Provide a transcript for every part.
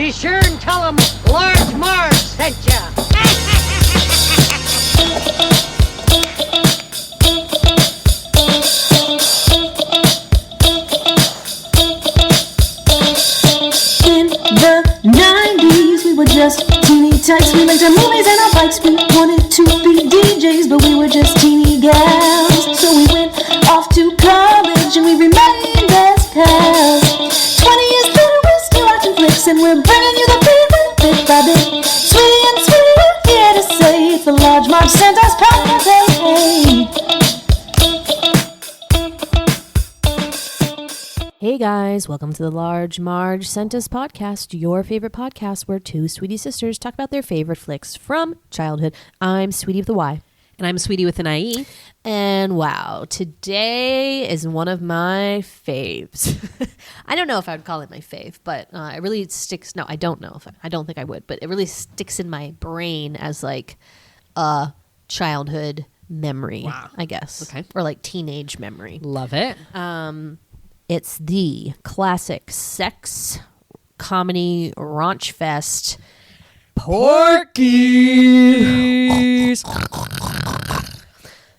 Be sure and tell them Large Marge sent ya. In the 90s, we were just teeny tykes. We liked our movies and our bikes. We wanted to be DJs, but we were just teeny gals. So we went off to college and we remained as pals. 20 years later, we're still watching flicks and we're bringing you the feeling bit by bit. Sweetie and sweetie, we're here to say it's the Large Marge Santa's podcast. Hey. Hey guys, welcome to the Large Marge Santa's podcast, your favorite podcast where two sweetie sisters talk about their favorite flicks from childhood. I'm Sweetie with a Y. And I'm Sweetie with an IE. And wow, today is one of my faves. I don't know if I would call it my fave, but it really sticks. No, I don't know if I don't think I would, but it really sticks in my brain as like a childhood memory, I guess. Okay. Or like teenage memory. Love it. It's the classic sex comedy raunch fest, Porky's.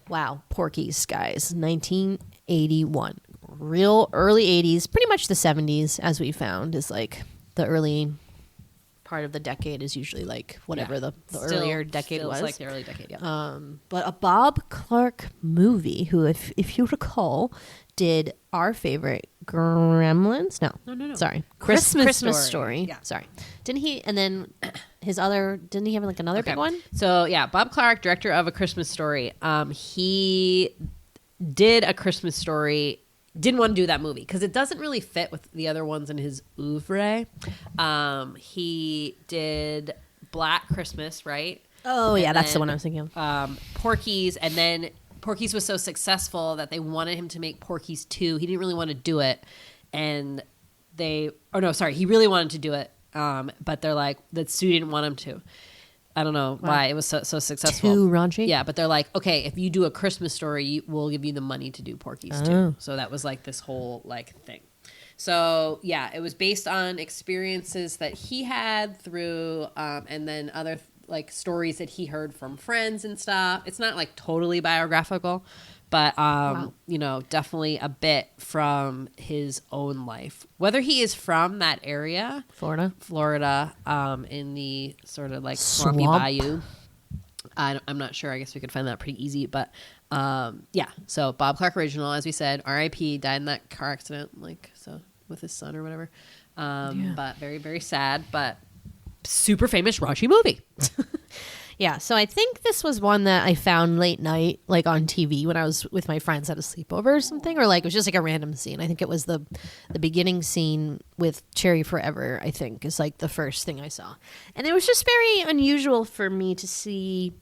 Wow, Porky's, guys. 1981. Real early 80s, pretty much the 70s, as we found, is like the early part of the decade is usually like whatever the earlier decade was. Like the early decade, yeah. But a Bob Clark movie, who, if you recall, did our favorite Gremlins? No. Sorry. Christmas Story. Yeah. Sorry. Didn't he? And then didn't he have like another big one? So yeah, Bob Clark, director of A Christmas Story. He did A Christmas Story. Didn't want to do that movie because it doesn't really fit with the other ones in his oeuvre. He did Black Christmas, right? Oh, yeah, that's the one I was thinking of. Porky's, and then Porky's was so successful that they wanted him to make Porky's 2. He didn't really want to do it, and he really wanted to do it, but they're like, the studio didn't want him to. I don't know why it was so successful. Too raunchy? Yeah, but they're like, okay, if you do A Christmas Story, we'll give you the money to do Porky's too. So that was like this whole like thing. So yeah, it was based on experiences that he had through, and then other like stories that he heard from friends and stuff. It's not like totally biographical, but you know, definitely a bit from his own life. Whether he is from that area, Florida, in the sort of like swampy bayou. I'm not sure. I guess we could find that pretty easy, but yeah. So Bob Clark original, as we said, R.I.P. died in that car accident, like so with his son or whatever. But very, very sad, but super famous raunchy movie. Yeah, so I think this was one that I found late night, like on TV when I was with my friends at a sleepover or something, or like it was just like a random scene. I think it was the beginning scene with Cherry Forever, I think, is like the first thing I saw. And it was just very unusual for me to see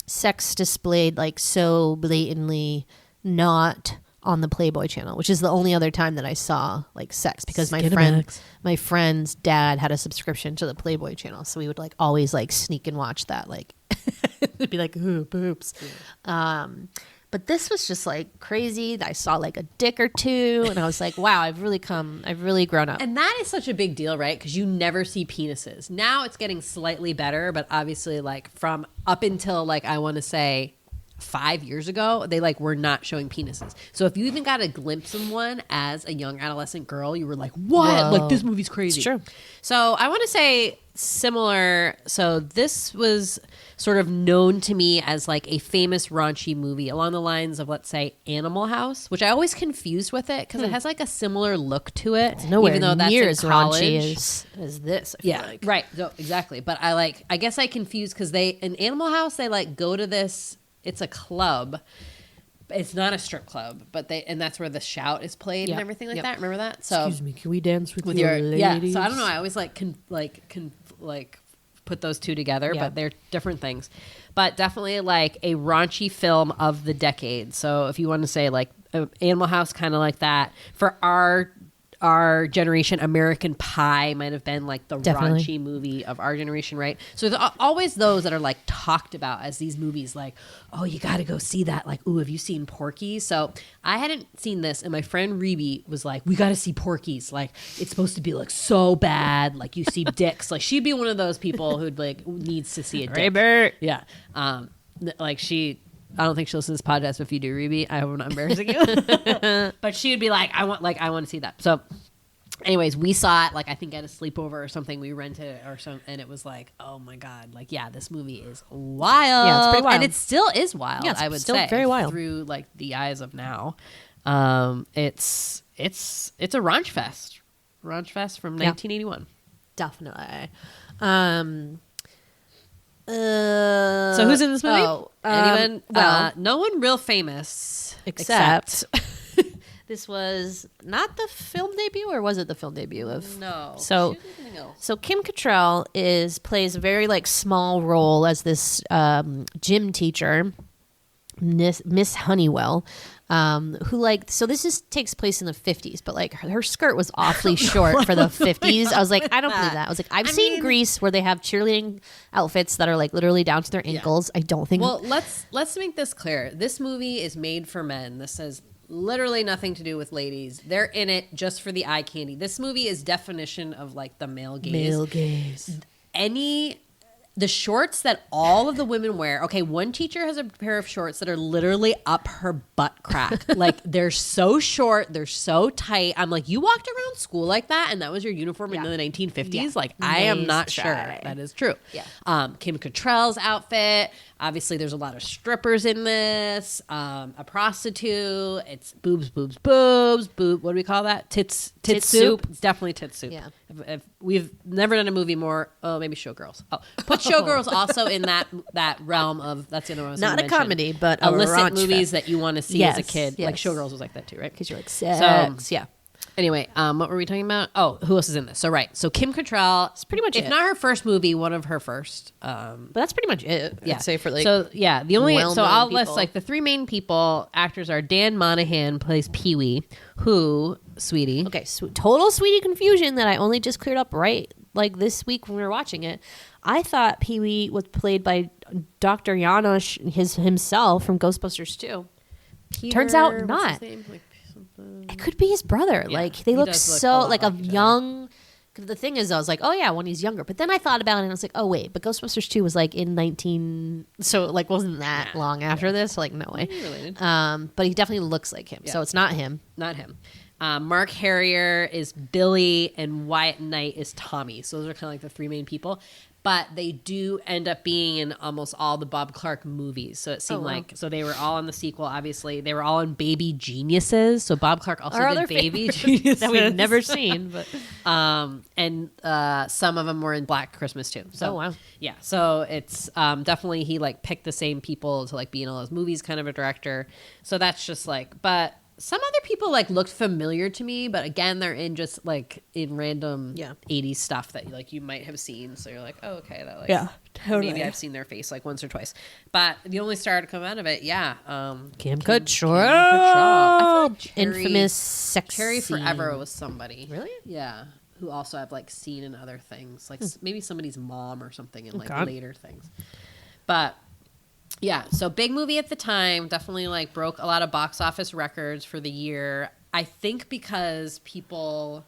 sex displayed like so blatantly not on the Playboy channel, which is the only other time that I saw like sex, because my friend's dad had a subscription to the Playboy channel, so we would like always like sneak and watch that, like it'd be like, ooh, boobs. But this was just like crazy. I saw like a dick or two and I was like, wow, I've really grown up. And that is such a big deal, right? Because you never see penises. Now it's getting slightly better, but obviously like from up until like I want to say 5 years ago, they like were not showing penises. So if you even got a glimpse of one as a young adolescent girl, you were like, what? Whoa. Like, this movie's crazy. It's true. So I want to say similar. So this was sort of known to me as like a famous raunchy movie along the lines of, let's say, Animal House, which I always confused with it because it has like a similar look to it. It's nowhere even though that's near in as college. raunchy as this. I feel like. Right. So, exactly. But I guess I confused because in Animal House, they like go to this. It's a club. It's not a strip club, but and that's where the shout is played and everything like that. Remember that? So excuse me, can we dance with your ladies? Yeah. So I don't know. I always can put those two together, but they're different things. But definitely like a raunchy film of the decade. So if you want to say like Animal House, kind of like that. For our our generation, American Pie might have been like the Definitely. raunchy movie of our generation, right? So there's always those that are like talked about as these movies like, oh, you got to go see that. Like, ooh, have you seen Porky? So I hadn't seen this, and my friend Rebe was like, we got to see Porky's. Like, it's supposed to be like so bad. Like, you see dicks. Like, she'd be one of those people who'd like needs to see a dick. Bert. Yeah. Like I don't think she'll listen to this podcast, but if you do, Ruby, I hope I'm not embarrassing you. But she would be like, I want to see that. So anyways, we saw it, like, I think at a sleepover or something. We rented it or something, and it was like, oh my God. Like, yeah, this movie is wild. Yeah, it's pretty wild. And it still is wild, Yeah, it's I would still say. very wild. Through, like, the eyes of now. It's a raunch fest. Raunch fest from 1981. Definitely. So who's in this movie? Anyone? Well, no one real famous except this was not the film debut, or was it the film debut of? No. So, she did something else. so Kim Cattrall plays a very like small role as this gym teacher, Miss Honeywell. Who like, so this takes place in the 50s, but like her skirt was awfully short for the 50s. I was like, I don't believe that. I was like, I've seen Grease where they have cheerleading outfits that are like literally down to their ankles. I don't think. Well, let's make this clear. This movie is made for men. This has literally nothing to do with ladies. They're in it just for the eye candy. This movie is definition of like the male gaze. The shorts that all of the women wear. Okay, one teacher has a pair of shorts that are literally up her butt crack. Like, they're so short, they're so tight. I'm like, you walked around school like that, and that was your uniform in the 1950s? Yeah. Like, I am not Nice sure try. that is true. Yeah. Kim Cattrall's outfit. Obviously, there's a lot of strippers in this. A prostitute. It's boobs. What do we call that? Tits soup. It's definitely tits soup. Yeah. If we've never done a movie more. Oh, maybe Showgirls. Oh, put Showgirls also in that realm of, that's the other one I was Not gonna a mention. comedy, but a illicit raunch movies fest. that you want to see as a kid. Like Showgirls was like that too, right? Because you're like, sex. Yeah. Anyway, what were we talking about? Oh, who else is in this? So So Kim Cattrall. It's pretty much if it. not her first movie, one of her first. But that's pretty much it. Yeah. I'd say for like. The only well-known I'll people. list like the three main actors are Dan Monahan plays Pee Wee, who sweetie. Okay, total sweetie confusion that I only just cleared up right like this week when we were watching it. I thought Pee Wee was played by Dr. Janosch himself from Ghostbusters 2. Turns out Peter, not. what's his name? Like, something. It could be his brother. Yeah, like they he look does look a so lot like a like each other. young. The thing is, I was like, oh yeah, when he's younger. But then I thought about it and I was like, oh wait, but Ghostbusters 2 was like in 19. So like wasn't that long after this? Like no way. Related. But he definitely looks like him. So it's not him. Not him. Mark Harrier is Billy, and Wyatt Knight is Tommy. So those are kind of like the three main people. But they do end up being in almost all the Bob Clark movies. So it seemed like, so they were all in the sequel, obviously. They were all in Baby Geniuses. So Bob Clark also Our did other Baby favorites Geniuses. that we've never seen. But And some of them were in Black Christmas too. So, Oh, wow. Yeah. So it's definitely, he like picked the same people to like be in all his movies, kind of a director. So that's just like, but some other people like looked familiar to me, but again, they're in just like in random 80s stuff that like you might have seen. So you're like, oh, okay, that like maybe I've seen their face like once or twice. But the only star to come out of it, Kim Cattrall. I feel like Infamous sexy. Cherry Forever was somebody. Really? Yeah. Who also I've like seen in other things, like maybe somebody's mom or something in like God. later things. But yeah, so big movie at the time, definitely like broke a lot of box office records for the year. I think because people,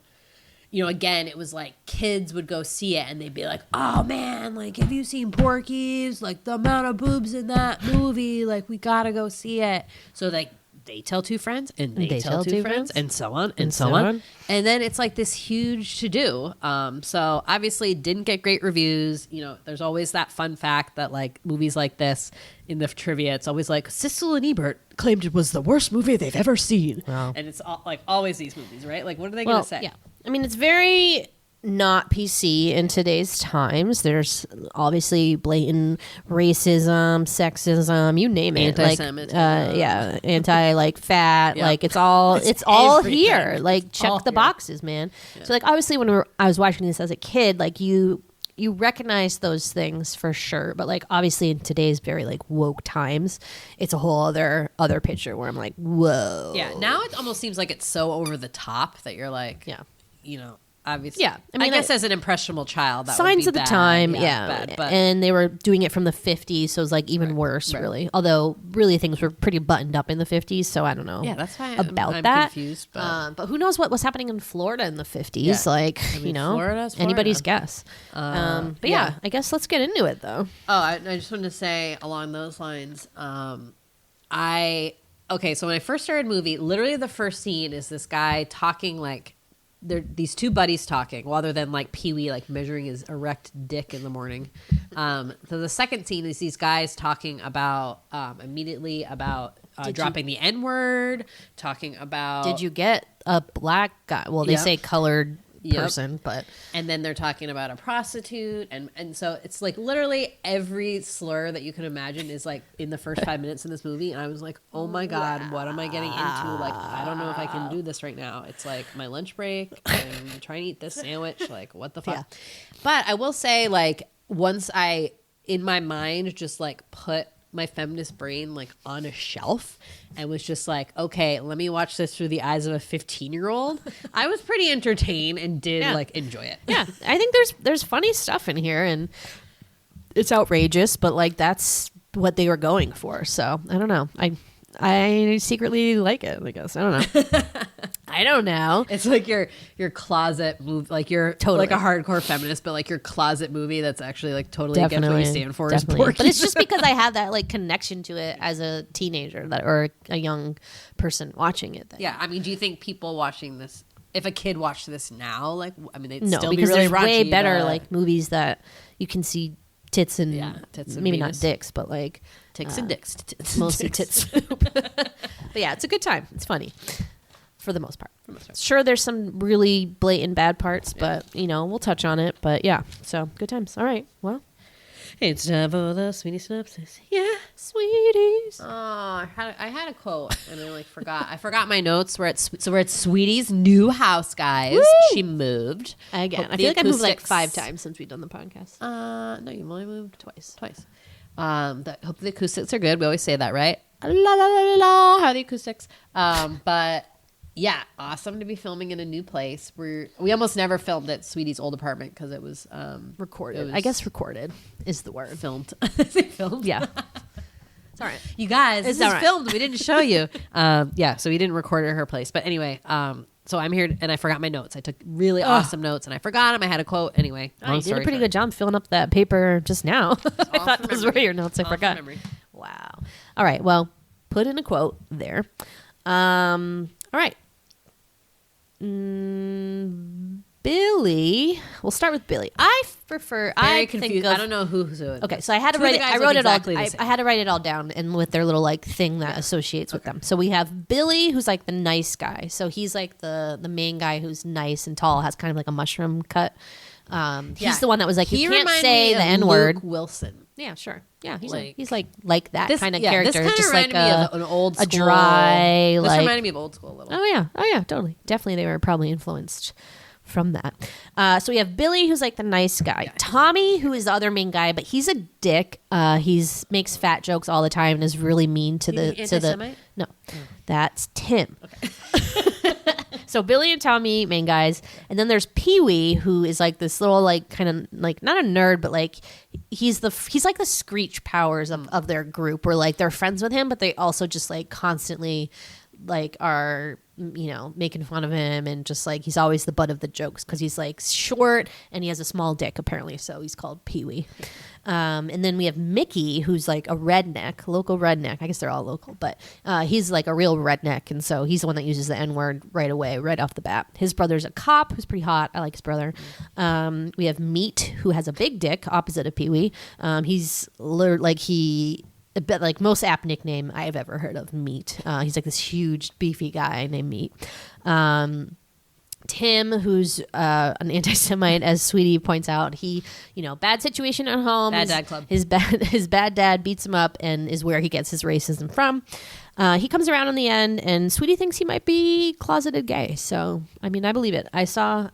you know, again, it was like kids would go see it and they'd be like, oh man, like have you seen Porky's? Like the amount of boobs in that movie, like we gotta go see it. So like they tell two friends and they tell two friends and so on and so on. And then it's like this huge to do. So obviously it didn't get great reviews. You know, there's always that fun fact that like movies like this in the trivia, it's always like Sissel and Ebert claimed it was the worst movie they've ever seen. Wow. And it's like always these movies, right? Like what are they going to say? Yeah. I mean, it's very not PC in today's times. There's obviously blatant racism, sexism, you name it. Antisemitism. Like, anti like fat. Yeah. Like it's all everything. here. Like It's check all the here. boxes, man. So like obviously when I was watching this as a kid, like you you recognize those things for sure, but like obviously in today's very like woke times, it's a whole other picture where I'm like, whoa. Yeah, now it almost seems like it's so over the top that you're like, Yeah. you know, obviously. Yeah, I mean, I guess as an impressionable child, that signs would be of the bad. time, bad, but and they were doing it from the 50s, so it was like even worse, really. Although really things were pretty buttoned up in the 50s, so I don't know. yeah, that's why about I'm that. confused. But who knows what was happening in Florida in the 50s? Yeah. Like, I mean, you know, Florida's Florida. anybody's guess. But yeah, I guess let's get into it though. Oh, I just wanted to say along those lines, okay, so when I first started movie, literally the first scene is this guy talking like these two buddies talking while they're then like Pee-wee like measuring his erect dick in the morning. So the second scene is these guys talking about immediately about dropping the N-word, talking about Did you get a black guy? Well, they Yep. say colored Yep. person, but and then they're talking about a prostitute, and so it's like literally every slur that you can imagine is like in the first 5 minutes in this movie, and I was like, oh my god, what am I getting into? Like, I don't know if I can do this right now. It's like my lunch break, I'm trying to eat this sandwich, like what the fuck. Yeah. But I will say, like, once I in my mind just like put my feminist brain like on a shelf and was just like, okay, let me watch this through the eyes of a 15-year-old. I was pretty entertained and did like enjoy it. yeah, I think there's funny stuff in here, and it's outrageous, but like that's what they were going for. So I don't know. I secretly like it, I guess. I don't know. I don't know. It's like your closet movie, like you're Totally. like a hardcore feminist, but like your closet movie that's actually like totally against what you stand for is Definitely. Porky. But it's just because I have that like connection to it as a teenager or a young person watching it. yeah. I mean, do you think people watching this, if a kid watched this now, like, I mean, they'd No, still be because really there's way raunchy, better but- like movies that you can see tits and, tits and maybe penis. not dicks, but like Ticks and dicks. Tits. mostly tits. But yeah, it's a good time. It's funny for the most part. Sure, there's some really blatant bad parts, but you know, we'll touch on it. But yeah, so good times. All right, well, It's time for the sweetie synopsis. Yeah. sweeties. Oh, I had a quote and I like forgot. I forgot my notes. We're at Sweetie's new house, guys. Woo! She moved Again, Hope I the feel like I moved like acoustics- 5 times since we've done the podcast. No, you've only moved twice. Hope the acoustics are good. We always say that, right? La la la la la. How are the acoustics? But yeah, awesome to be filming in a new place. We almost never filmed at Sweetie's old apartment because it was Recorded. it was I guess recorded is the word. filmed. They filmed. Yeah. It's all right. You guys, It's this is all right. filmed. We didn't show you. Yeah, so we didn't record at her place. But anyway, so I'm here and I forgot my notes. I took really awesome notes and I forgot them. I had a quote. Anyway, Oh, you did a pretty good job filling up that paper just now. I thought from those memory. were your notes. I All from forgot. memory. Wow. All right. Well, put in a quote there. All right. Billy. We'll start with Billy. I prefer. Very I confused. think of, I don't know who's who. Okay, so I had to Two of write the it. guys I look wrote exactly it the all. same. I had to write it all down, and with their little like thing that associates with them. So we have Billy, who's like the nice guy. So he's like the main guy who's nice and tall, has kind of like a mushroom cut. He's the one that was like, He you can't reminded say me the of N word. Luke Wilson. Yeah, sure. Yeah, Like- he's like that kind of This character, kind of just like reminded me of an old school, a dry This like. reminded me of old school a little. Oh yeah, totally, definitely. They were probably influenced from that. So we have Billy, who's like the nice guy. Tommy, who is the other main guy, but he's a dick. He's makes fat jokes all the time and is really mean to the anti-Semite? No, that's Tim. So Billy and Tommy, main guys, and then there's Pee-wee, who is like this little like kind of like not a nerd, but like he's like the Screech Powers of their group, where like they're friends with him, but they also just like constantly like are, you know, making fun of him, and just like he's always the butt of the jokes because he's like short and he has a small dick apparently, so he's called Pee-wee. And then we have Mickey, who's like a redneck, local redneck. I guess they're all local, but he's like a real redneck, and so he's the one that uses the N-word right away, right off the bat. His brother's a cop who's pretty hot. I like his brother. We have Meat, who has a big dick, opposite of Pee-wee. He's a bit like most apt nickname I've ever heard of, Meat. He's like this huge beefy guy named Meat. Tim, who's an anti-Semite, as Sweetie points out, he, you know, bad situation at home. Bad dad club. His bad dad beats him up and is where he gets his racism from. He comes around in the end, and Sweetie thinks he might be closeted gay. So, I mean, I believe it. I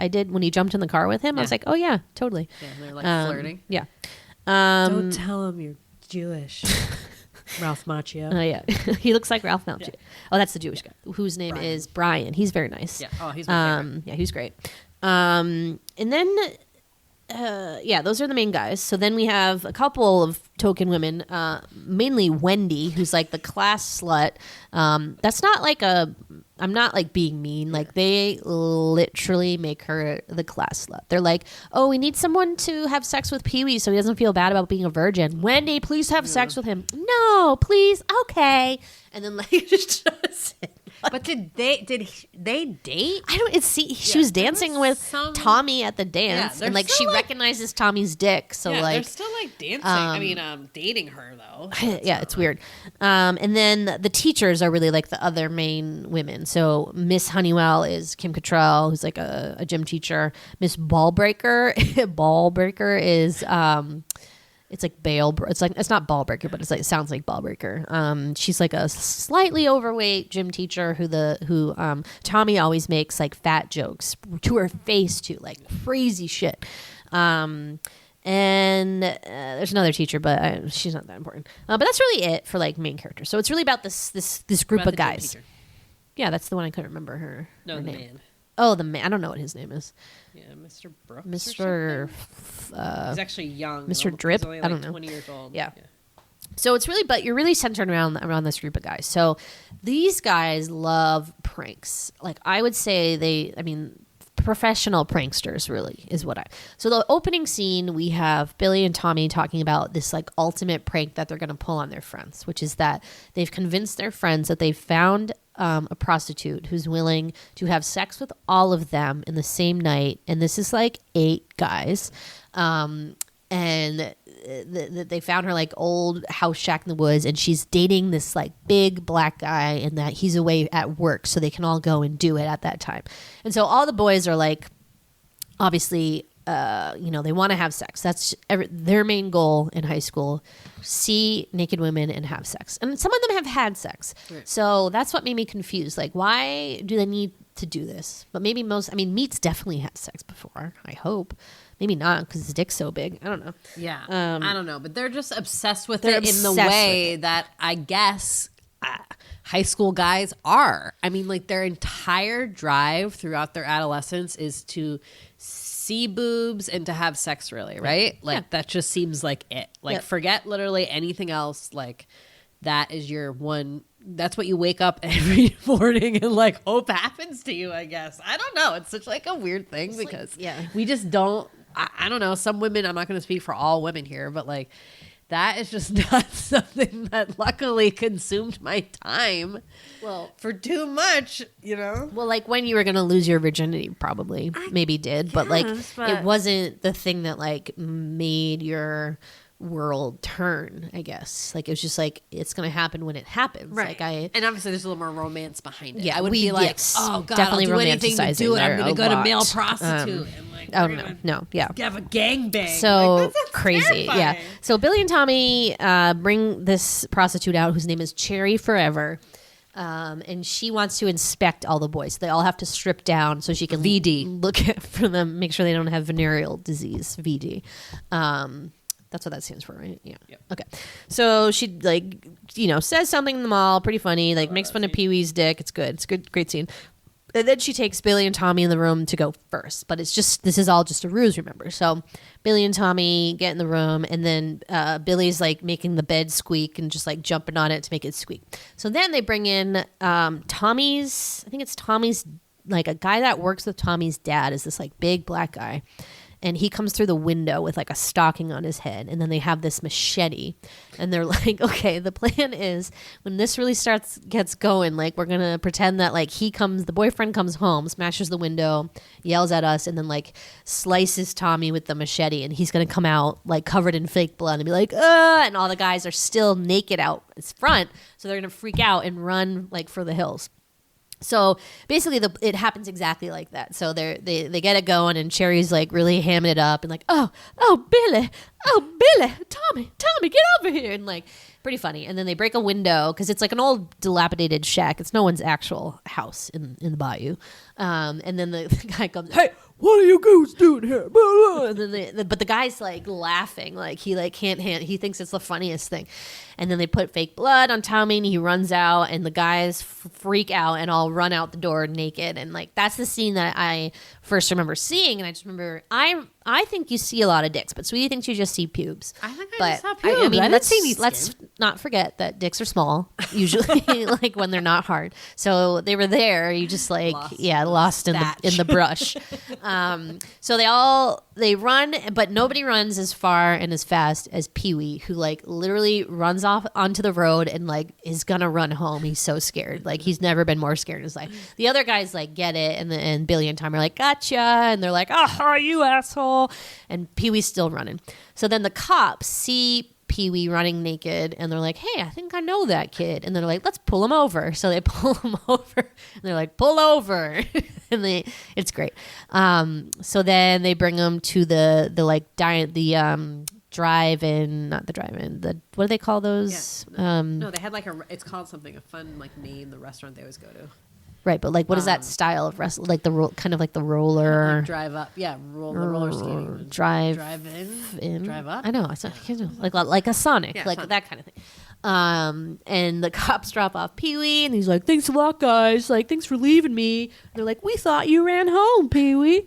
did when he jumped in the car with him. I was like, oh yeah, totally. Yeah, they're like flirting. Yeah. Don't tell him you're Jewish. Ralph Macchio. Yeah. He looks like Ralph Macchio. Yeah. Oh, that's the Jewish guy whose name is Brian. He's very nice. Yeah. Oh, he's my favorite. Yeah, he's great. And then those are the main guys. So then we have a couple of token women, mainly Wendy, who's like the class slut. That's not like I'm not like being mean. Like they literally make her the class slut. They're like, oh, we need someone to have sex with Pee-wee so he doesn't feel bad about being a virgin. Wendy, please have sex with him. No, please. Okay. And then like just but did they date? I don't. She was dancing with Tommy at the dance, and like she recognizes Tommy's dick. So like they're still like dancing. I mean, dating her though. Yeah, it's weird. And then the teachers are really like the other main women. So Miss Honeywell is Kim Cattrall, who's like a gym teacher. Miss Ballbreaker is it's like it's not Ballbreaker, but it sounds like Ballbreaker. She's like a slightly overweight gym teacher who Tommy always makes like fat jokes to her face too, like crazy shit. And there's another teacher, but she's not that important. But that's really it for like main characters. So it's really about this group of guys. Yeah, that's the one I couldn't remember her name. Man. Oh, the man. I don't know what his name is. Yeah, Mr. Brooks. Mr. He's actually young. Mr. Drip. He's only like I don't know. 20 years old. Yeah. So it's really, but you're really centered around this group of guys. So these guys love pranks. Like I would say professional pranksters really is what so the opening scene, we have Billy and Tommy talking about this like ultimate prank that they're going to pull on their friends, which is that they've convinced their friends that they've found a prostitute who's willing to have sex with all of them in the same night. And this is like 8 guys. And they found her like old house shack in the woods, and she's dating this like big black guy, and that he's away at work, so they can all go and do it at that time. And so all the boys are like, obviously, they want to have sex. That's their main goal in high school: see naked women and have sex. And some of them have had sex, right. So that's what made me confused. Like, why do they need to do this? But maybe Meats definitely had sex before. I hope. Maybe not because his dick's so big. I don't know. Yeah, I don't know. But they're just obsessed with it in the way that I guess high school guys are. I mean, like their entire drive throughout their adolescence is to see boobs and to have sex, really, right? Like that just seems like it. Like forget literally anything else. Like that is your one. That's what you wake up every morning and like hope happens to you, I guess. I don't know. It's such like a weird thing it's because we just don't. I don't know. Some women, I'm not going to speak for all women here, but like that is just not something that luckily consumed my time. Well, for too much, Well, like when you were going to lose your virginity, probably maybe did, but like it wasn't the thing that like made your world turn, I guess. Like it was just like it's gonna happen when it happens, right? Like and obviously there's a little more romance behind it. Yeah, I would be like, oh god, definitely I'll do anything to do it. I'm gonna go to male prostitute and like no, have a gangbang. So like, crazy, terrifying. Yeah. So Billy and Tommy bring this prostitute out whose name is Cherry Forever. And she wants to inspect all the boys. They all have to strip down so she can look for them, make sure they don't have venereal disease. VD. That's what that stands for, right? Yeah. Yep. Okay. So she like, says something in the mall, pretty funny, like makes fun of Pee-wee's dick. It's good. It's a good, great scene. And then she takes Billy and Tommy in the room to go first, but this is all just a ruse, remember? So Billy and Tommy get in the room, and then Billy's like making the bed squeak and just like jumping on it to make it squeak. So then they bring in Tommy's, like a guy that works with Tommy's dad is this like big black guy. And he comes through the window with like a stocking on his head. And then they have this machete. And they're like, okay, the plan is when this really gets going, like we're going to pretend that like the boyfriend comes home, smashes the window, yells at us, and then like slices Tommy with the machete. And he's going to come out like covered in fake blood and be like, and all the guys are still naked out his front. So they're going to freak out and run like for the hills. So basically, it happens exactly like that. So they get it going, and Cherry's like really hamming it up, and like, oh Billy, Tommy, get over here, and like pretty funny. And then they break a window because it's like an old dilapidated shack. It's no one's actual house in the bayou. And then the guy comes, hey, what are you goons doing here? And then but the guy's like laughing, like he like can't he thinks it's the funniest thing. And then they put fake blood on Tommy, and he runs out, and the guys freak out and all run out the door naked. And like that's the scene that I first remember seeing, and I just remember I think you see a lot of dicks, but Sweetie thinks you just see pubes. I think I but just saw pubes. I mean, I didn't see any let's not forget that dicks are small usually, like when they're not hard. So they were there. You just like lost in the brush. So they run, but nobody runs as far and as fast as Pee-wee, who like literally runs off onto the road and like is gonna run home. He's so scared. Like he's never been more scared in his life. The other guys like get it, and Billy and Tom are like, gotcha, and they're like, oh, you asshole, and Pee-wee's still running. So then the cops see Pee-wee running naked, and they're like, hey, I think I know that kid, and they're like, let's pull him over. So they pull him over, and they're like, pull over. And it's great. So then they bring him to the drive-in, not the drive-in, what do they call those? No, they had like it's called something, a fun like name, the restaurant they always go to. Right, but like, what is that style of wrestling? Like kind of like the roller, like drive up, the roller skating, drive in, drive up. I know, it's not, like a Sonic, like Sonic. That kind of thing. And the cops drop off Pee-wee, and he's like, "Thanks a lot, guys. Like, thanks for leaving me." And they're like, "We thought you ran home, Pee-wee."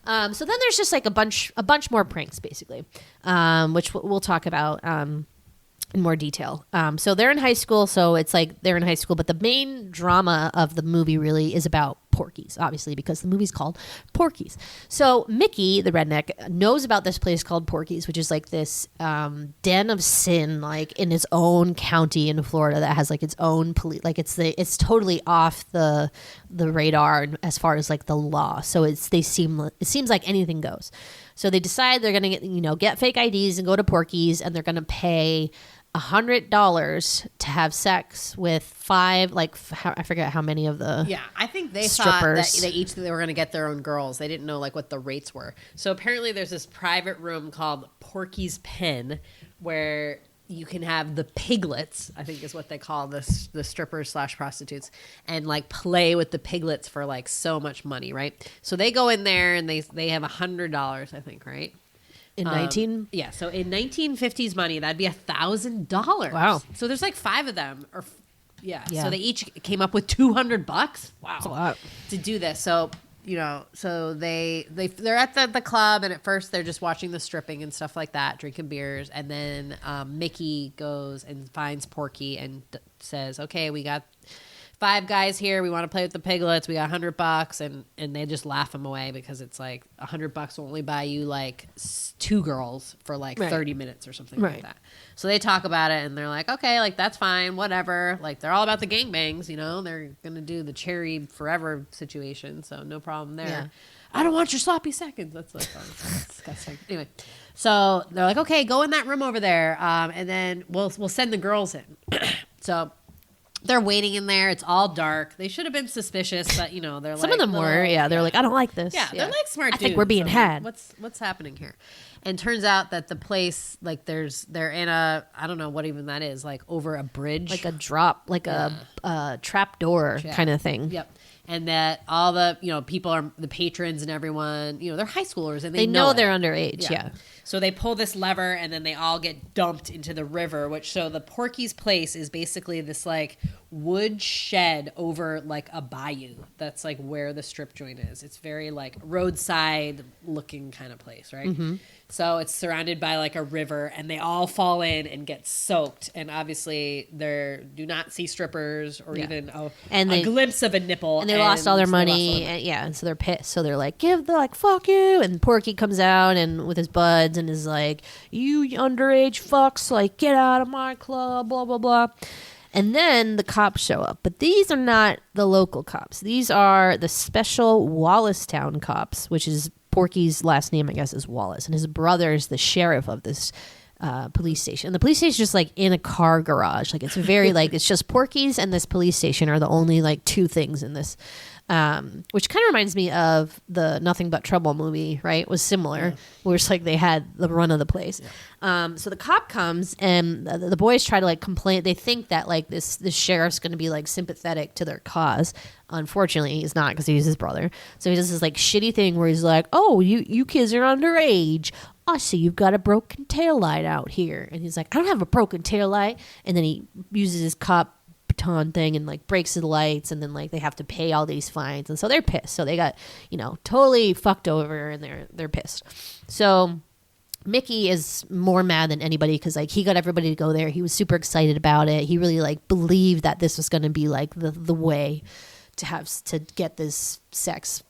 So then there's just like a bunch more pranks, basically, which we'll talk about in more detail. So they're in high school, so it's like they're in high school, but the main drama of the movie really is about Porky's, obviously, because the movie's called Porky's. So Mickey, the redneck, knows about this place called Porky's, which is like this den of sin, like in its own county in Florida that has like its own police, like it's totally off the radar as far as like the law. So it seems like anything goes. So they decide they're gonna get fake IDs and go to Porky's, and they're gonna pay $100 to have sex with five, I forget how many of the I think they strippers. thought that they were going to get their own girls. They didn't know like what the rates were. So apparently there's this private room called Porky's Pen where you can have the piglets, I think is what they call the strippers / prostitutes, and like play with the piglets for like so much money, right? So they go in there and they have $100, I think, right? In 19? Yeah, so in 1950s money, that'd be $1,000. Wow. So there's like 5 of them, so they each came up with $200. Wow. That's a lot. To do this. So, so they're at the club, and at first they're just watching the stripping and stuff like that, drinking beers, and then Mickey goes and finds Porky and says, okay, we got 5 guys here. We want to play with the piglets. We got $100, and they just laugh him away because it's like $100 will only buy you like 2 girls for like 30 minutes or something like that. So they talk about it, and they're like, okay, like that's fine, whatever. Like they're all about the gangbangs, They're gonna do the cherry forever situation, so no problem there. Yeah. I don't want your sloppy seconds. That's like that's disgusting. Anyway, so they're like, okay, go in that room over there, and then we'll send the girls in. So they're waiting in there. It's all dark. They should have been suspicious, but they're some of them were. Yeah, they're like, I don't like this. Yeah, they're like smart dudes. I think we're being had. What's happening here? And turns out that the place, like, they're in a, I don't know what even that is, like over a bridge, like a drop, like a trap door kind of thing. Yep. And that all the people are the patrons and everyone, they're high schoolers and they know they're underage. Yeah. So they pull this lever, and then they all get dumped into the river, so the Porky's place is basically this like wood shed over like a bayou. That's like where the strip joint is. It's very like roadside looking kind of place, right? Mm-hmm. So it's surrounded by like a river, and they all fall in and get soaked. And obviously they do not see strippers or even a glimpse of a nipple. And they lost all their money. And so they're pissed. So they're like, fuck you. And Porky comes out and with his buds and is like, you underage fucks, like get out of my club, blah, blah, blah. And then the cops show up. But these are not the local cops. These are the special Wallacestown cops, which is Porky's last name, I guess, is Wallace. And his brother is the sheriff of this police station. And the police station is just like in a car garage. Like it's very like it's just Porky's and this police station are the only like two things in this. Which kind of reminds me of the Nothing But Trouble movie, right? It was similar, where it's like they had the run of the place. So the cop comes and the boys try to like complain. They think that like this sheriff's going to be like sympathetic to their cause. Unfortunately, he's not because he's his brother. So he does this like shitty thing where he's like, "Oh, you kids are underage. I see you've got a broken taillight out here." And he's like, "I don't have a broken taillight." And then he uses his cop baton thing and like breaks the lights, and then like they have to pay all these fines, and so they're pissed. So they got totally fucked over, and they're pissed. So Mickey is more mad than anybody because like he got everybody to go there. He was super excited about it. He really like believed that this was going to be like the way to get this sex,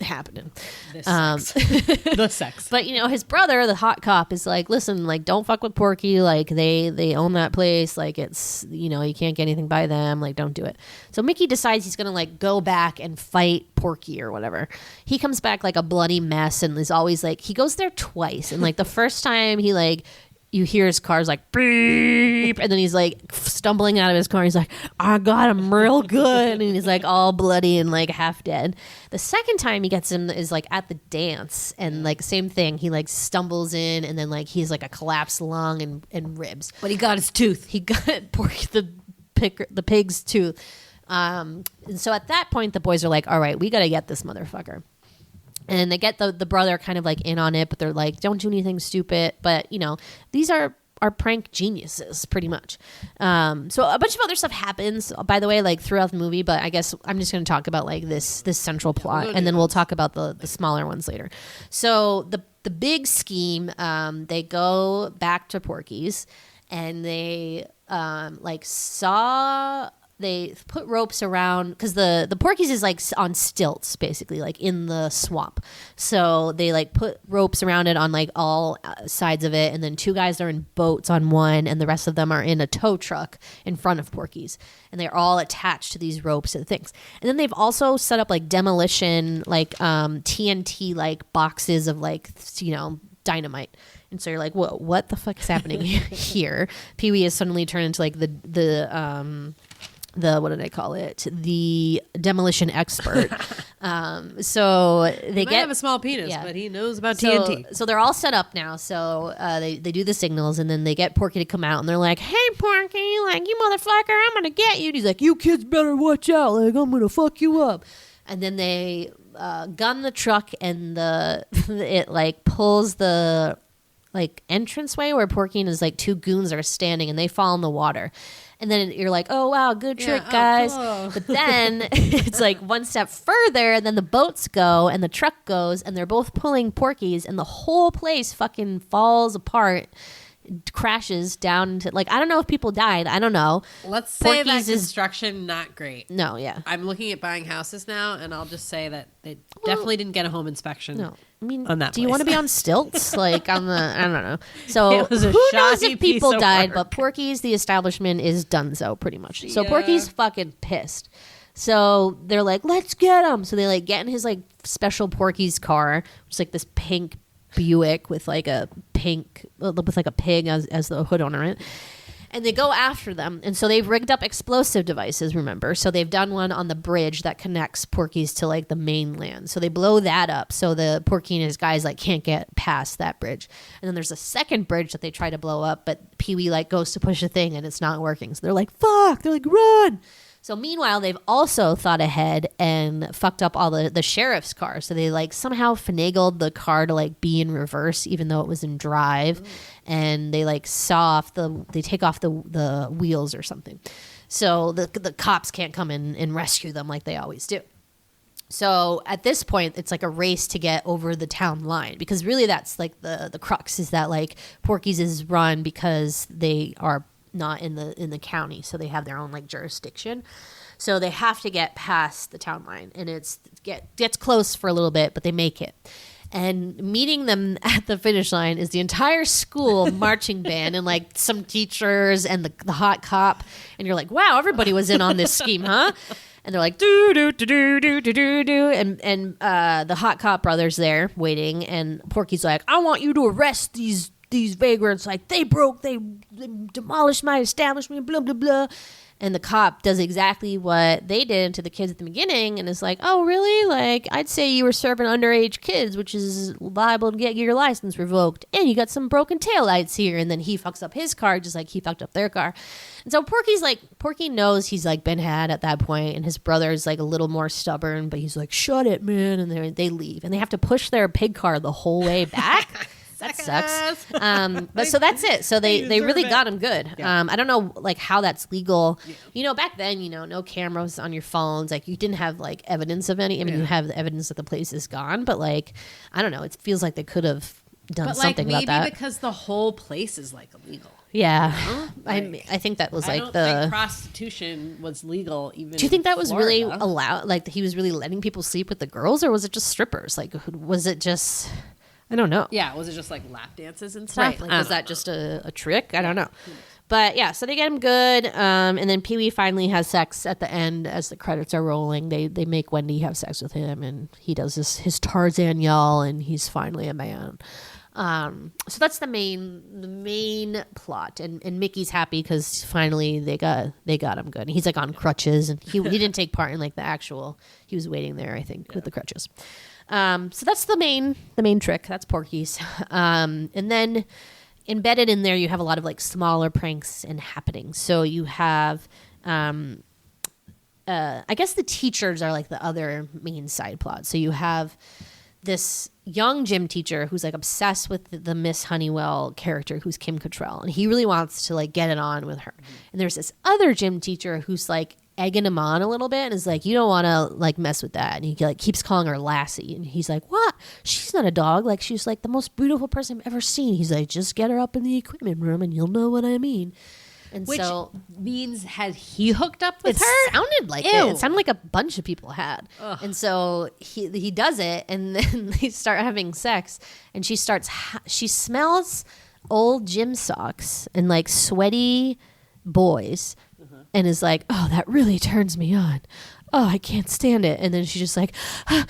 happening. The sex. But his brother, the hot cop, is like, listen, like don't fuck with Porky. Like they own that place. Like it's you can't get anything by them. Like don't do it. So Mickey decides he's gonna like go back and fight Porky or whatever. He comes back like a bloody mess and is always like he goes there twice. And like the first time he like. You hear his car's like beep, and then he's like stumbling out of his car. He's like, "I got him real good," and he's like all bloody and like half dead. The second time he gets him is like at the dance, and like same thing. He like stumbles in, and then like he's like a collapsed lung and ribs. But he got his tooth. He got Porky the pig's tooth. And so at that point, the boys are like, "All right, we got to get this motherfucker." And they get the brother kind of like in on it, but they're like, don't do anything stupid. But, these are prank geniuses pretty much. So a bunch of other stuff happens, by the way, like throughout the movie. But I guess I'm just going to talk about like this central plot, and then we'll talk about the smaller ones later. So the big scheme, they go back to Porky's, and they they put ropes around because the Porky's is like on stilts basically, like in the swamp. So they like put ropes around it on like all sides of it, and then two guys are in boats on one, and the rest of them are in a tow truck in front of Porky's, and they're all attached to these ropes and things. And then they've also set up like demolition, like TNT like boxes of like dynamite. And so you're like, whoa, what the fuck is happening here? Pee-wee has suddenly turned into like the what did I call it? The demolition expert. So they might have a small penis, but he knows about TNT. So they're all set up now. So they do the signals, and then they get Porky to come out, and they're like, "Hey, Porky, like you motherfucker, I'm gonna get you." And he's like, "You kids better watch out, like I'm gonna fuck you up." And then they gun the truck, and it like pulls the like entranceway where Porky and his like two goons are standing, and they fall in the water. And then you're like, "Oh wow, good trick, guys!" Cool. But then it's like one step further, and then the boats go and the truck goes, and they're both pulling Porky's, and the whole place fucking falls apart, crashes down into like I don't know if people died. I don't know. Let's say Porky's that construction not great. No, yeah. I'm looking at buying houses now, and I'll just say that they definitely didn't get a home inspection. No, I mean, on that do you place. want to be on stilts? Like on the, I don't know. So It was a who knows shoddy if people piece of died, work. but Porky's, the establishment is donezo pretty much. So Yeah. Porky's fucking pissed. So they're like, let's get him. So they like get in his like special Porky's car, which is like this pink Buick with like a pig as the hood on it. And they go after them. And so they've rigged up explosive devices, remember? So they've done one on the bridge that connects Porky's to like the mainland. So they blow that up. So the Porky and his guys like can't get past that bridge. And then there's a second bridge that they try to blow up, but Pee-wee like goes to push a thing and it's not working. So they're like, fuck. They're like, run. So meanwhile, they've also thought ahead and fucked up all the sheriff's car. So they like somehow finagled the car to like be in reverse, even though it was in drive. And they like they take off the wheels or something. So the cops can't come in and rescue them like they always do. So at this point, it's like a race to get over the town line, because really that's like the crux is that like Porky's is run because they are not in the county, so they have their own like jurisdiction. So they have to get past the town line, and gets close for a little bit, but they make it. And meeting them at the finish line is the entire school marching band and like some teachers and the hot cop. And you're like, wow, everybody was in on this scheme, huh? And they're like, do do do do do do do do, and the hot cop brother's there waiting, and Porky's like, I want you to arrest these these vagrants, like they demolished my establishment, blah blah blah. And the cop does exactly what they did to the kids at the beginning and is like, oh, really? Like, I'd say you were serving underage kids, which is liable to get your license revoked. And you got some broken taillights here. And then he fucks up his car just like he fucked up their car. And so Porky knows he's like been had at that point, and his brother's like a little more stubborn, but he's like, shut it, man. And they leave. And they have to push their pig car the whole way back. That sucks. But so that's it. So they really got him good. Yeah. I don't know like how that's legal. Yeah. You know, back then, you know, no cameras on your phones. Like you didn't have like evidence of any. I mean, you have the evidence that the place is gone, but like I don't know. It feels like they could have done something about that. Maybe because the whole place is like illegal. Yeah, you know? Like, I think that was like I don't think prostitution was legal. Even do you think that was Florida. really allowed? Like he was really letting people sleep with the girls, or was it just strippers? Like was it just? I don't know. Yeah, was it just like lap dances and stuff? Right. Like, was that just a trick? I don't know. But yeah, so they get him good. And then Pee Wee finally has sex at the end as the credits are rolling. They make Wendy have sex with him, and he does his Tarzan yell, and he's finally a man. So that's the main plot, and Mickey's happy because finally they got him good. And he's like on crutches, and he didn't take part in like the actual. He was waiting there, I think, with the crutches. So that's the main trick. That's Porky's. And then embedded in there, you have a lot of like smaller pranks and happenings. So you have, I guess the teachers are like the other main side plot. So you have this young gym teacher who's like obsessed with the Miss Honeywell character, who's Kim Cattrall, and he really wants to like get it on with her. And there's this other gym teacher who's like egging him on a little bit and is like, you don't want to like mess with that. And he like keeps calling her Lassie, and he's like, what? She's not a dog. Like she's like the most beautiful person I've ever seen. He's like, just get her up in the equipment room and you'll know what I mean. And which so means had he hooked up with her? It sounded like it. It sounded like a bunch of people had. Ugh. And so he does it, and then they start having sex, and she smells old gym socks and like sweaty boys. And is like, oh, that really turns me on. Oh, I can't stand it. And then she's just like, oh.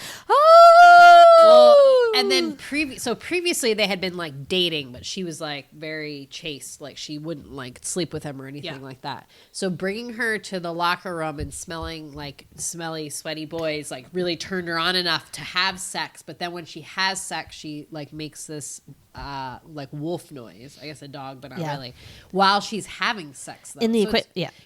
Well, and then previously they had been like dating, but she was like very chaste. Like she wouldn't like sleep with him or anything like that. So bringing her to the locker room and smelling like smelly, sweaty boys like really turned her on enough to have sex. But then when she has sex, she like makes this like wolf noise. I guess a dog, but not really. While she's having sex, though. In the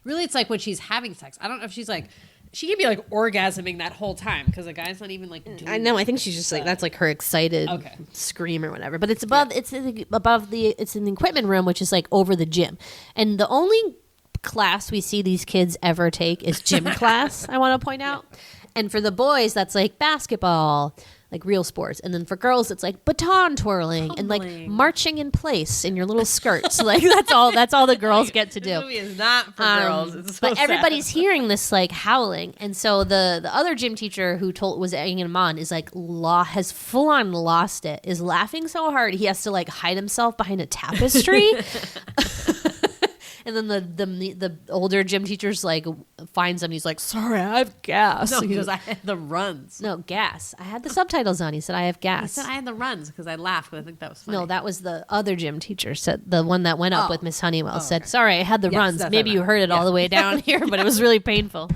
really, it's like when she's having sex. I don't know if she's like. She could be like orgasming that whole time because the guy's not even like doing I know. I think she's just like that's like her excited scream or whatever. But it's above. It's in the equipment room, which is like over the gym. And the only class we see these kids ever take is gym class. I want to point out. And for the boys, that's like basketball, like real sports. And then for girls, it's like baton twirling and like marching in place in your little skirts. Like that's all the girls get to do. This movie is not for girls. It's so but everybody's hearing this like howling. And so the other gym teacher who was egging him on is like has full on lost it, is laughing so hard he has to like hide himself behind a tapestry. And then the older gym teacher's like finds him. He's like, sorry, I have gas. No, he goes, I had the runs. No, gas. I had the subtitles on. He said, I have gas. He said, I had the runs because I laughed because I think that was funny. No, that was the other gym teacher. Said the one that went up with Miss Honeywell said, sorry, I had the runs. Maybe you heard it all the way down here, but it was really painful.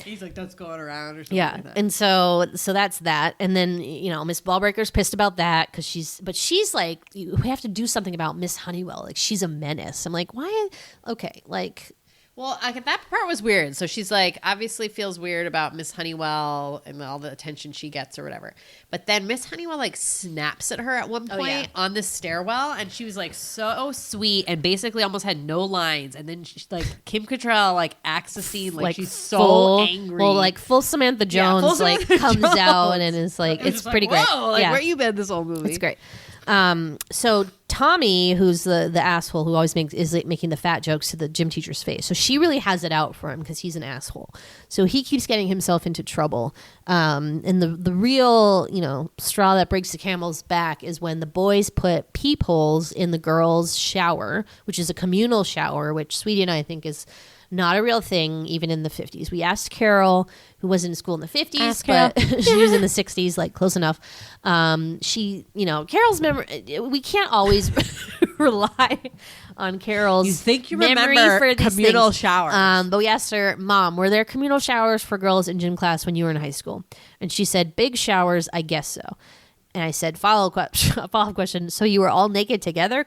He's like, that's going around or something. Yeah, like that. And so that's that. And then Miss Ballbreaker's pissed about that because she's like, we have to do something about Miss Honeywell. Like she's a menace. I'm like, why? Okay, like. Well, that part was weird. So she's like, obviously feels weird about Miss Honeywell and all the attention she gets or whatever. But then Miss Honeywell like snaps at her at one point on the stairwell, and she was like so sweet and basically almost had no lines. And then she, like Kim Cattrall like acts the scene like she's so angry. Well, like full Samantha Jones comes out and is like, it's pretty great. Whoa, like where you been this whole movie? It's great. So Tommy, who's the asshole who always is like making the fat jokes to the gym teacher's face. So she really has it out for him because he's an asshole. So he keeps getting himself into trouble. And the real, straw that breaks the camel's back is when the boys put peepholes in the girls' shower, which is a communal shower, which Sweetie and I think is Not a real thing, even in the 50s. We asked Carol, who was in school in the 50s, Ask but she was in the 60s, like close enough. Carol's memory, we can't always rely on Carol's You think you memory remember for these communal things. showers. But we asked her, Mom, were there communal showers for girls in gym class when you were in high school? And she said, big showers, I guess so. And I said, follow-up question, so you were all naked together? ?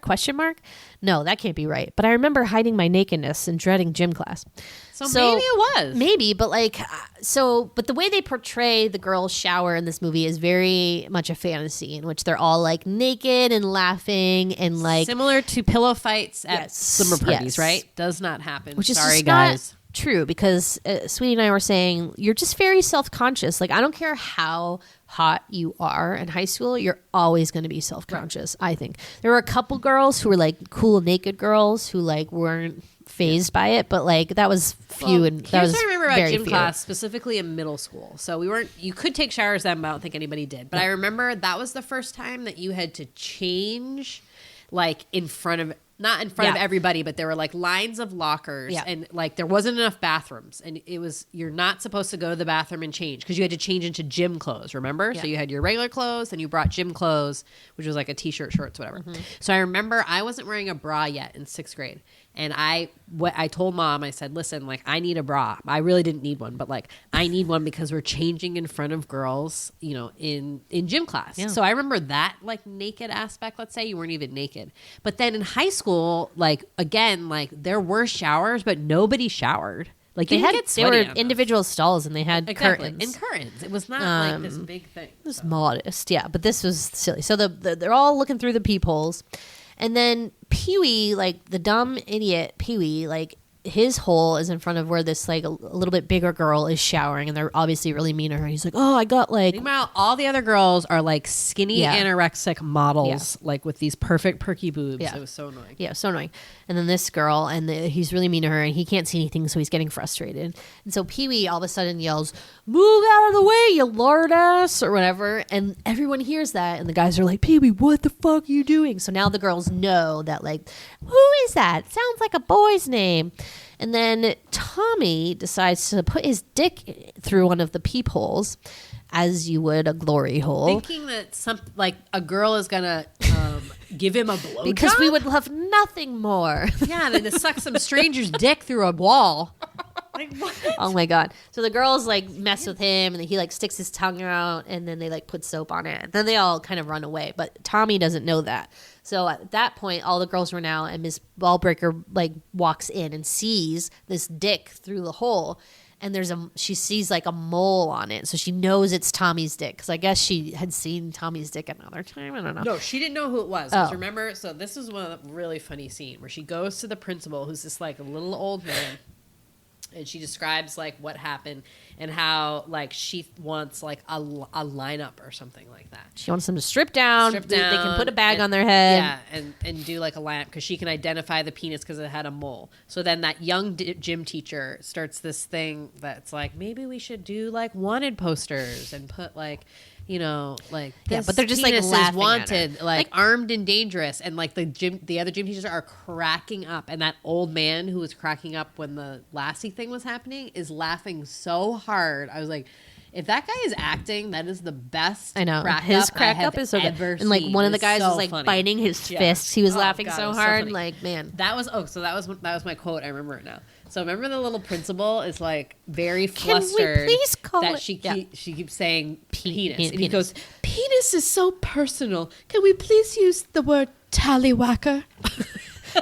No, that can't be right. But I remember hiding my nakedness and dreading gym class. So maybe it was. Maybe, but but the way they portray the girls' shower in this movie is very much a fantasy in which they're all like naked and laughing and like. Similar to pillow fights at Yes, summer parties, yes. right? Does not happen. Which is Sorry, just guys. not true because Sweetie and I were saying you're just very self-conscious. Like I don't care how hot you are in high school, you're always going to be self-conscious. I think there were a couple girls who were like cool naked girls who like weren't phased by it, but like that was few and that was Here's what I remember about very gym few. class, specifically in middle school. So you could take showers then, but I don't think anybody did. But I remember that was the first time that you had to change like not in front of everybody, but there were like lines of lockers and like there wasn't enough bathrooms and you're not supposed to go to the bathroom and change because you had to change into gym clothes, remember? Yeah. So you had your regular clothes and you brought gym clothes, which was like a t-shirt, shorts, whatever. So I remember I wasn't wearing a bra yet in 6th grade. And I told Mom, I said, listen, like I need a bra. I really didn't need one, but like I need one because we're changing in front of girls, in gym class. Yeah. So I remember that like naked aspect. Let's say you weren't even naked. But then in high school, like again, like there were showers, but nobody showered. Like They were individual. individual stalls and they had curtains. And curtains. It was not like this big thing. It was modest, yeah, but this was silly. So they're all looking through the peepholes. And then Pee-wee, like the dumb idiot Pee-wee, like his hole is in front of where this like a little bit bigger girl is showering, and they're obviously really mean to her. He's like, "Oh, I got like." Meanwhile, all the other girls are like skinny anorexic models, Yeah. like with these perfect perky boobs. Yeah. It was so annoying. Yeah, so annoying. And then this girl, and he's really mean to her, and he can't see anything, so he's getting frustrated. And so Pee-wee all of a sudden yells, "Move out of the way, you lard ass," or whatever. And everyone hears that, and the guys are like, "Pee-wee, what the fuck are you doing?" So now the girls know that, like, who is that? Sounds like a boy's name. And then Tommy decides to put his dick through one of the peepholes, as you would a glory hole. Thinking that a girl is gonna give him a blowjob Because we would love nothing more. yeah, than to suck some stranger's dick through a wall. Like what? Oh my god! So the girls like mess with him, and he like sticks his tongue out, and then they like put soap on it. And then they all kind of run away, but Tommy doesn't know that. So at that point, all the girls run out, and Miss Ballbreaker like walks in and sees this dick through the hole, and she sees like a mole on it, so she knows it's Tommy's dick because I guess she had seen Tommy's dick another time. I don't know. No, she didn't know who it was. 'Cause remember, so this is one of the really funny scene where she goes to the principal, who's this like a little old man. And she describes like what happened and how like she wants like a lineup or something like that. She wants them to strip down. Strip They down can put a bag and- on their head. Yeah, and do like a lineup because she can identify the penis because it had a mole. So then that young gym teacher starts this thing that's like maybe we should do like wanted posters and put like. Like Yeah, this but they're just, like, penis is laughing at her. wanted, like armed and dangerous, and like the other gym teachers are cracking up, and that old man who was cracking up when the Lassie thing was happening is laughing so hard. I was like, if that guy is acting, that is the best. I know his crack up is so good. And like one of the guys was like biting his fists. He was laughing God, it so was hard. funny. Like man, that was my quote. I remember it now. So remember the little principal is like very flustered please call that it- she yeah. she keeps saying penis, penis. and he goes, "Penis is so personal. Can we please use the word tallywhacker?"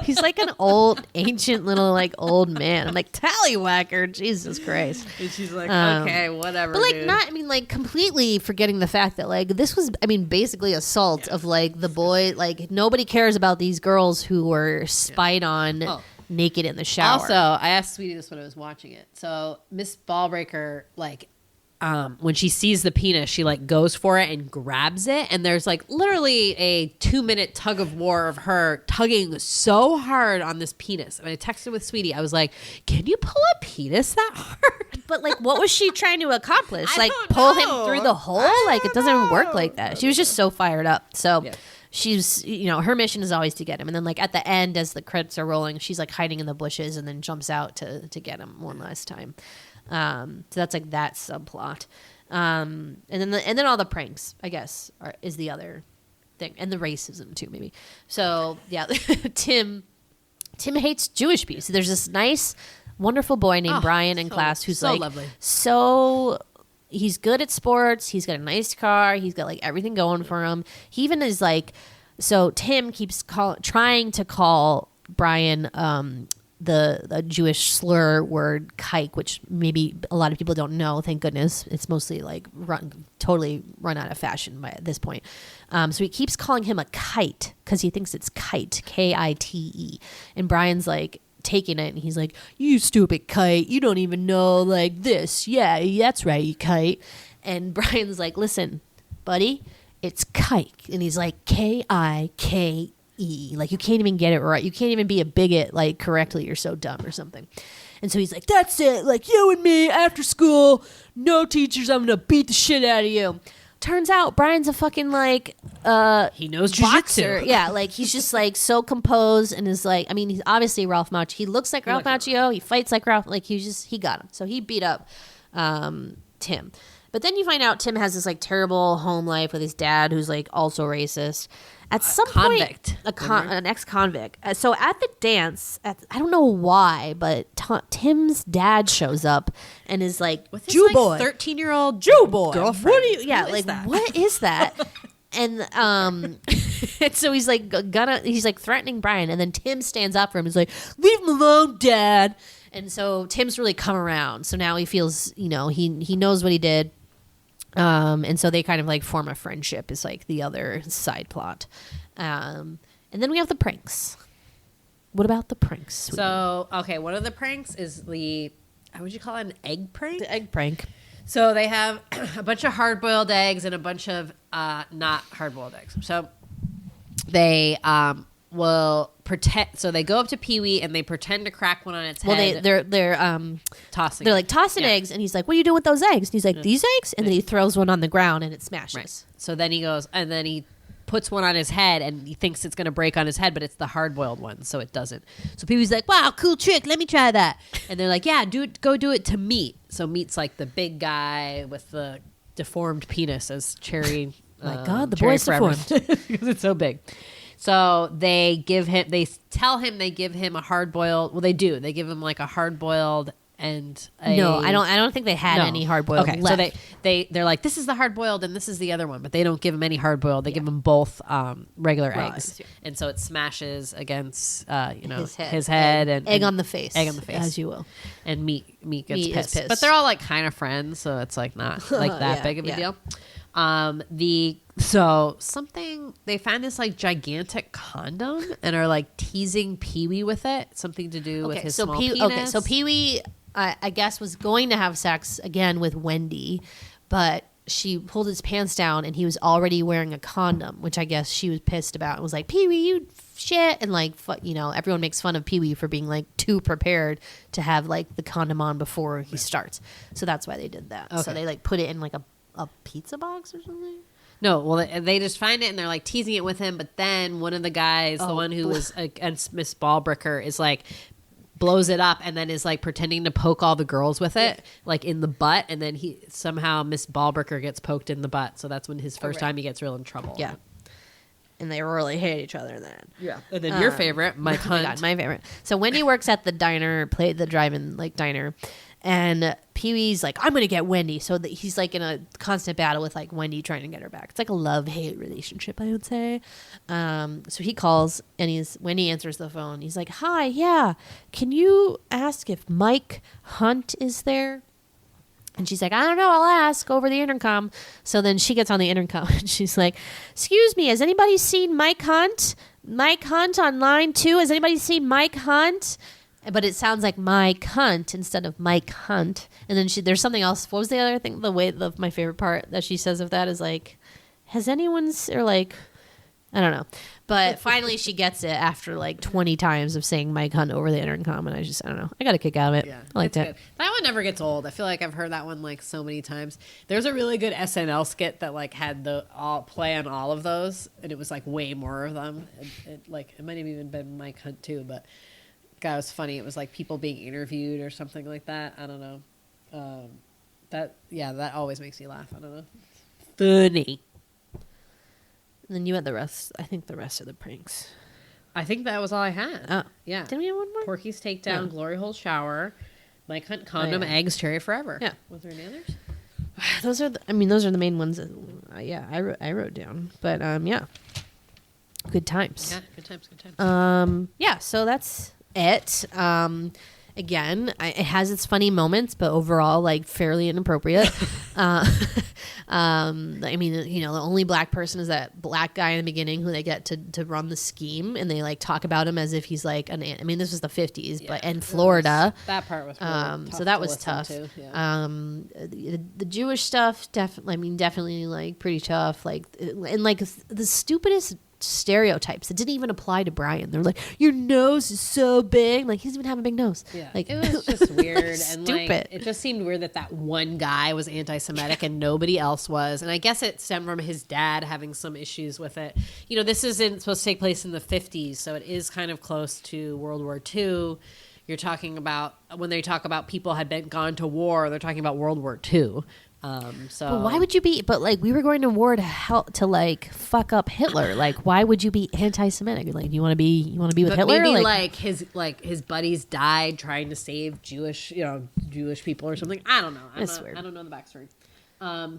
he's like an old, ancient little like old man. I'm like tallywhacker, Jesus Christ. And she's like, Um, "Okay, whatever." But like dude. like completely forgetting the fact that like this was, basically assault of like the boy. Like nobody cares about these girls who were spied on. Oh. Naked in the shower. Also, I asked Sweetie this when I was watching it. So Miss Ballbreaker, like, when she sees the penis, she like goes for it and grabs it, and there's like literally a 2-minute tug of war of her tugging so hard on this penis. And I texted with Sweetie. I was like, "Can you pull a penis that hard?" But like, what was she trying to accomplish? I Like, don't pull know. him through the hole? Like, it doesn't work like that. She was just so fired up. So, she's, her mission is always to get him. And then like at the end, as the credits are rolling, she's like hiding in the bushes and then jumps out to get him one last time. So that's like that subplot. And then all the pranks, I guess, is the other thing, and the racism too, maybe. So yeah, Tim hates Jewish people. So there's this nice, wonderful boy named Brian in class who's so like lovely. So he's good at sports. He's got a nice car. He's got like everything going for him. He even is like, so Tim keeps trying to call Brian the Jewish slur word kike, which maybe a lot of people don't know. Thank goodness. It's mostly like totally run out of fashion by at this point. So he keeps calling him a kite because he thinks it's kite, K-I-T-E. And Brian's like taking it and he's like, you stupid kite. You don't even know like this. Yeah, that's right, you kite. And Brian's like, listen, buddy, it's kike. And he's like, K-I-K-E. Like, you can't even get it right. You can't even be a bigot like correctly. You're so dumb or something. And so he's like, that's it. Like, you and me after school, no teachers, I'm gonna beat the shit out of you. Turns out Brian's a fucking like he knows boxer. jujitsu. Yeah, like he's just like so composed and is like, I mean, he's obviously Ralph Macchio. He looks like Ralph Macchio. He fights like Ralph. Like he got him. So he beat up Tim. But then you find out Tim has this like terrible home life with his dad, who's like also racist. At some convict. point, an ex-convict. So at the dance, I don't know why, but Tim's dad shows up and is like, With his, Jew like, boy, 13-year-old Jew boy, girlfriend. What are you? Yeah, Who is like that? what is that? And and so he's like he's like threatening Brian, and then Tim stands up for him. He's like, leave him alone, Dad. And so Tim's really come around. So now he feels, he knows what he did. And so they kind of like form a friendship is like the other side plot. And then we have the pranks. What about the pranks? Sweetie? So, okay, one of the pranks is how would you call it, an egg prank? The egg prank. So they have a bunch of hard-boiled eggs and a bunch of not hard-boiled eggs. So they will pretend. So they go up to Pee-wee and they pretend to crack one on its head. Well, they're tossing. They're like tossing eggs, and he's like, "What are you doing with those eggs?" And he's like, "These eggs," and then he throws one on the ground and it smashes. Right. So then he goes, and then he puts one on his head, and he thinks it's going to break on his head, but it's the hard-boiled one, so it doesn't. So Pee-wee's like, "Wow, cool trick. Let me try that." And they're like, "Yeah, go do it to Meat." So Meat's like the big guy with the deformed penis, as Cherry. My God, the Cherry boy's Forever. deformed. Because it's so big. So they tell him they give him a hard-boiled. Well, they do. They give him like a hard-boiled and No, I don't think they had any hard boiled. Okay, left. so they're like, this is the hard boiled and this is the other one, but they don't give him any hard boiled. They give him both regular eggs, and so it smashes against his head and egg on the face, as you will. And meat gets Meat is pissed. pissed. But they're all like kind of friends, so it's like not like that big of a deal. They find this like gigantic condom and are like teasing Pee-wee with it. Something to do with his small penis. Okay, so Pee-wee, I guess, was going to have sex again with Wendy, but she pulled his pants down and he was already wearing a condom, which I guess she was pissed about and was like, Pee-wee, you shit. And like, everyone makes fun of Pee-wee for being like too prepared to have like the condom on before he starts. So that's why they did that. Okay. So they like put it in like a pizza box or something. No, well, they just find it and they're like teasing it with him. But then one of the guys, the one who was against Miss Ballbricker, is like blows it up and then is like pretending to poke all the girls with it, like in the butt. And then somehow Miss Ballbricker gets poked in the butt. So that's when his first time he gets real in trouble. Yeah. And they really hate each other then. Yeah. And then your favorite, Mike Hunt. God, my favorite. So Wendy works at the diner, the drive-in like diner. And Pee-wee's like, I'm going to get Wendy. So he's like in a constant battle with like Wendy trying to get her back. It's like a love-hate relationship, I would say. So he calls and Wendy answers the phone. He's like, hi, yeah. Can you ask if Mike Hunt is there? And she's like, I don't know. I'll ask over the intercom. So then she gets on the intercom and she's like, excuse me, has anybody seen Mike Hunt? Mike Hunt on line 2? Has anybody seen Mike Hunt? But it sounds like Mike Hunt instead of Mike Hunt. And then there's something else. What was the other thing? My favorite part that she says of that is like, has anyone's, or like, I don't know. But finally she gets it after like 20 times of saying my cunt over the intercom, and I don't know. I got a kick out of it. Yeah, I liked it's it. good. That one never gets old. I feel like I've heard that one like so many times. There's a really good SNL skit that like had the all play on all of those, and it was like way more of them. It might have even been my cunt too, but God, it was funny. It was like people being interviewed or something like that. I don't know. That always makes me laugh. I don't know. Funny. And then you had the rest. I think the rest of the pranks. I think that was all I had. Oh. Yeah. Didn't we have one more? Porky's takedown, Oh. glory hole shower, my cunt condom, yeah. eggs, cherry forever. Yeah. Was there any others? Those are the main ones that, I wrote down. But yeah. Good times. Yeah, good times. Yeah, so that's it. Again, it has its funny moments, but overall, like, fairly inappropriate. I mean, the only black person is that black guy in the beginning who they get to run the scheme, and they like talk about him as if he's like this was the 50s, but in Florida. That part was really tough so that to was listen tough. to, yeah. The Jewish stuff, definitely like pretty tough. Like, and like the stupidest stereotypes that didn't even apply to Brian. They're like, your nose is so big. Like, he doesn't even have a big nose. Yeah, like, it was just weird and stupid. like it just seemed weird that one guy was anti-Semitic and nobody else was. And I guess it stemmed from his dad having some issues with it. This isn't supposed to take place in the 50s, so it is kind of close to World War II. You're talking about when they talk about people had gone to war, they're talking about World War II. But why would you be? But like, we were going to war to help to like fuck up Hitler. Like, why would you be anti-Semitic? Like, you want to be with Hitler? Maybe like his buddies died trying to save Jewish people or something. I don't know. Weird. I don't know the backstory.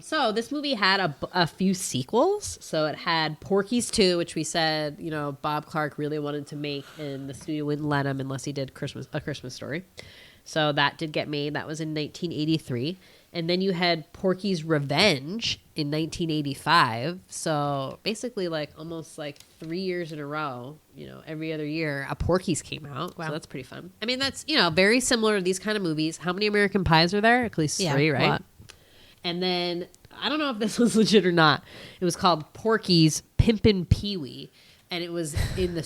So this movie had a few sequels. So it had Porky's 2, which we said Bob Clark really wanted to make, and the studio wouldn't let him unless he did A Christmas Story. So that did get made. That was in 1983. And then you had Porky's Revenge in 1985. So basically, like almost like 3 years in a row, every other year, a Porky's came out. Wow. So that's pretty fun. I mean, that's, very similar to these kind of movies. How many American Pies are there? At least 3, right? Lot. And then, I don't know if this was legit or not. It was called Porky's Pimpin' Pee-wee. And it was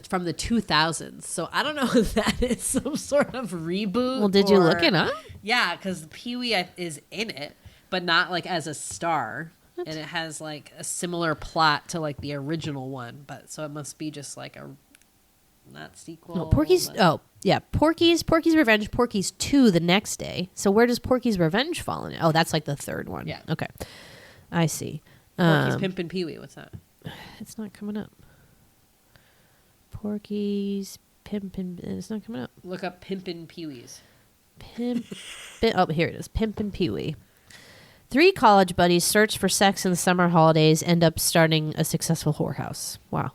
from the 2000s. So I don't know if that is some sort of reboot. Well, did you look it up? Yeah, because Pee-wee is in it, but not like as a star. What? And it has like a similar plot to like the original one. But so it must be just like a not sequel. No, Porky's. Oh, yeah, Porky's Revenge. Porky's 2 the next day. So where does Porky's Revenge fall in it? Oh, that's like the third one. Yeah. Okay, I see. Porky's Pimpin' Pee-wee. What's that? It's not coming up. Porky's Pimpin'. It's not coming up. Look up Pimpin' Pee-wees. Oh, here it is. Pimpin' Pee-wee. 3 college buddies search for sex in the summer holidays, end up starting a successful whorehouse. Wow.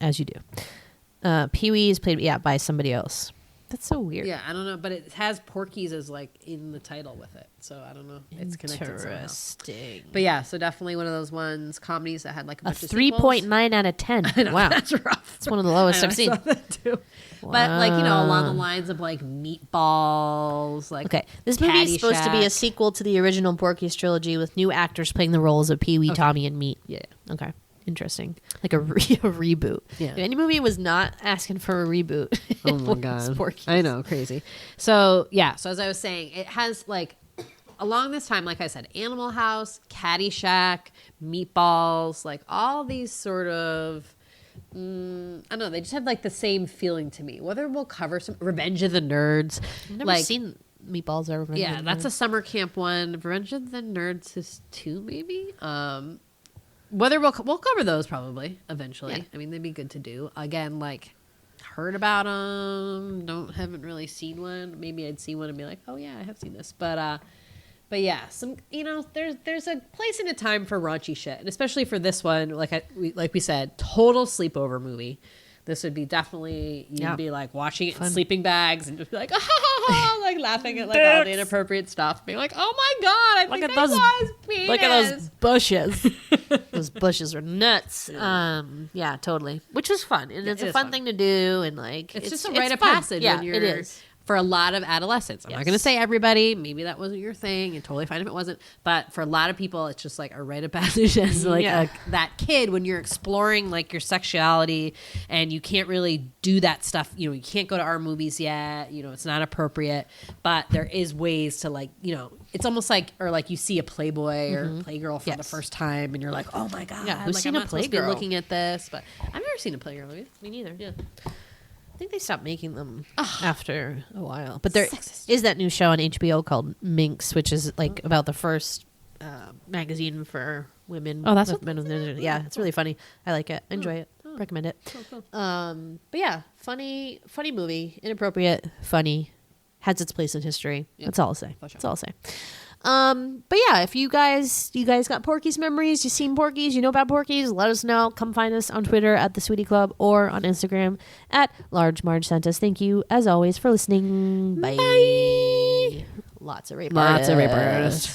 As you do. Pee-wee is played by somebody else. That's so weird. Yeah, I don't know, but it has Porky's as like in the title with it, so I don't know. It's connected somehow. Interesting. But yeah, so definitely one of those comedies that had like a bunch of 3.9 out of 10. I know, Wow, that's rough. It's one of the lowest I've seen. I saw that too. Wow. But like along the lines of like Meatballs, like okay, this movie is supposed to be a sequel to the original Porky's trilogy with new actors playing the roles of Pee-wee, Tommy, and Meat. Yeah. Okay. Interesting. Like a reboot. Yeah. Any movie was not asking for a reboot. Oh my God. Porky's. I know, crazy. So yeah, so as I was saying, it has like along this time, like I said, Animal House, Caddyshack, Meatballs, like all these sort of I don't know, they just have like the same feeling to me. Whether we'll cover some Revenge of the Nerds. I've never like, seen Meatballs or Revenge. yeah, that's a summer camp one. Revenge of the Nerds is 2 maybe. Whether we'll cover those probably eventually. Yeah. I mean, they'd be good to do. Again, like heard about them, haven't really seen one. Maybe I'd see one and be like, oh yeah, I have seen this. But yeah, some there's a place and a time for raunchy shit, and especially for this one, like we said, total sleepover movie. This would be definitely you'd be like watching it in sleeping bags and just be like, like laughing at like all the inappropriate stuff, being like, oh my God, I think look at those bushes. Those bushes are nuts. Yeah, totally. Which was fun, and it's a fun thing to do, and like it's just a rite of passage. Yeah, when you're, it is. for a lot of adolescents. I'm not going to say everybody. Maybe that wasn't your thing. And totally fine if it wasn't. But for a lot of people, it's just like a rite of passage as like that kid when you're exploring like your sexuality and you can't really do that stuff. You know, you can't go to our movies yet. You know, it's not appropriate. But there is ways to like, you know, it's almost like, or like you see a Playboy or Playgirl for the first time and you're like, oh my God. Yeah, who's like, seen I'm a not supposed to be Playgirl? looking at this. But I've never seen a Playgirl movie. Me neither. Yeah. I think they stopped making them after a while. But there is that new show on HBO called Minx, which is like about the first magazine for women. Oh, that's with what men with yeah, it's really funny. I like it. Enjoy it. Recommend it. Cool. But yeah, funny movie. Inappropriate, funny. Has its place in history. That's all I'll say. That's all I'll say. But yeah, if you guys got Porky's memories, you've seen Porky's, you know about Porky's, let us know. Come find us on Twitter at the Sweetie Club or on Instagram at Large Marge Sent Us. Thank you as always for listening. Bye. Lots of rape artists.